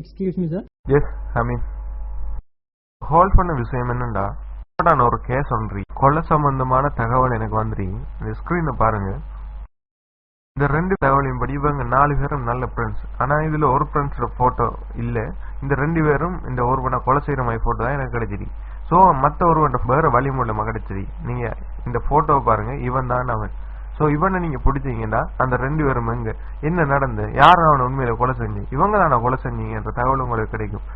Excuse me, sir. Yes, I mean. Call பண்ண விஷயம் என்னண்டா நான் ஒரு கேஸ் ஒன்றி கொலை சம்பந்தமான தகவல் எனக்கு வந்துரி இந்த ஸ்கிரீனை பாருங்க. இந்த ரெண்டு தகவலையும் படி இவங்க 4 பேரும் நல்ல ஃப்ரெண்ட்ஸ். ஆனா இதுல ஒரு ஃப்ரெண்ட்ஸோட போட்டோ இல்ல. இந்த 2 பேரும் இந்த ஒருவனை கொலை செய்யற மாதிரி போட்டோ தான் எனக்கு கிடைச்சிருக்கு. ஸோ மற்ற ஒருவன் வேற வழி மூலமா கிடைச்சிரு. நீங்க இந்த போட்டோவை பாருங்க, இவன் தான் அவன். ஸோ இவனை நீங்க பிடிச்சீங்கன்னா அந்த 2 பேரும் எங்க என்ன நடந்து யாரும் அவனை உண்மையில கொலை செஞ்சு இவங்க தான் கொலை செஞ்சீங்கன்ற தகவல் உங்களுக்கு கிடைக்கும்.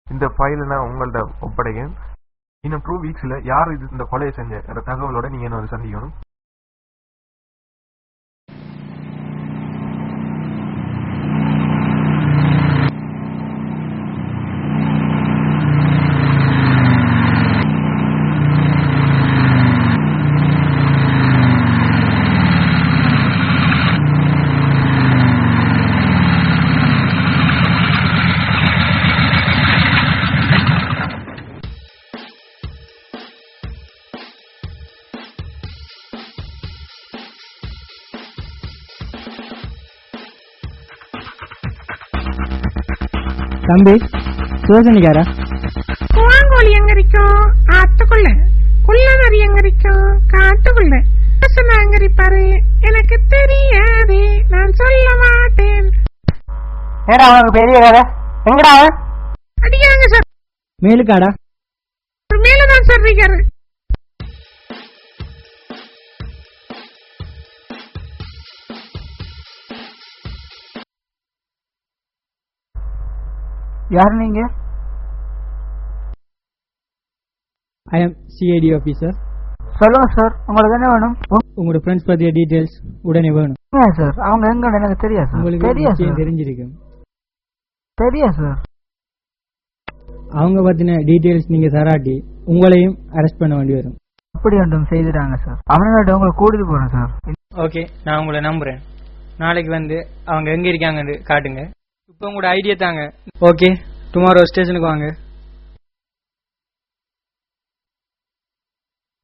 இந்த ஃபைலை நான் உங்கள்ட்ட ஒப்படைக்கிறேன். இன்னும் 2 வீக்ஸ்ல யார் இது இந்த கொலையை செஞ்ச தகவலோட நீங்க என்ன சந்திக்கணும். தம்பி சிவசனிக்காரா? குவாங்கோழி எங்க இருக்கும்? ஆத்துக்குள்ள. குள்ளநரி எங்க இருக்கும்? காட்டுக்குள்ள. எங்க இருப்பாரு? எனக்கு தெரியாது, நான் சொல்ல மாட்டேன். பெரிய கதை எங்கடா? அடிக்காங்க சார். மேலுக்காடா? மேலதான் சார் இருக்காரு. யார் நீங்க? I am CID officer. சொல்லுங்க சார், உங்களுக்கு என்ன வேணும்? உங்களோட ஃப்ரெண்ட்ஸ் பத்திய டீடைல்ஸ் உடனே வேணும். சார் அவங்க எங்க எனக்கு தெரியாது. உங்களுக்கு தெரிஞ்சிருக்கு? தெரியாது சார். அவங்க பத்தின டீடைல்ஸ் நீங்க தராட்டி உங்களையும் அரெஸ்ட் பண்ண வேண்டி வரும். அப்படி ஒன்றும் செய்துட்டாங்க சார். அவனோட உங்களை கூட்டிட்டு போறேன் சார். ஓகே, நான் உங்களை நம்புறேன். நாளைக்கு வந்து அவங்க எங்க இருக்காங்கன்னு காட்டுங்க. இப்போ உங்களோட ஐடியா தாங்க. ஓகே, டுமாரோ ஸ்டேஷனுக்கு வாங்க.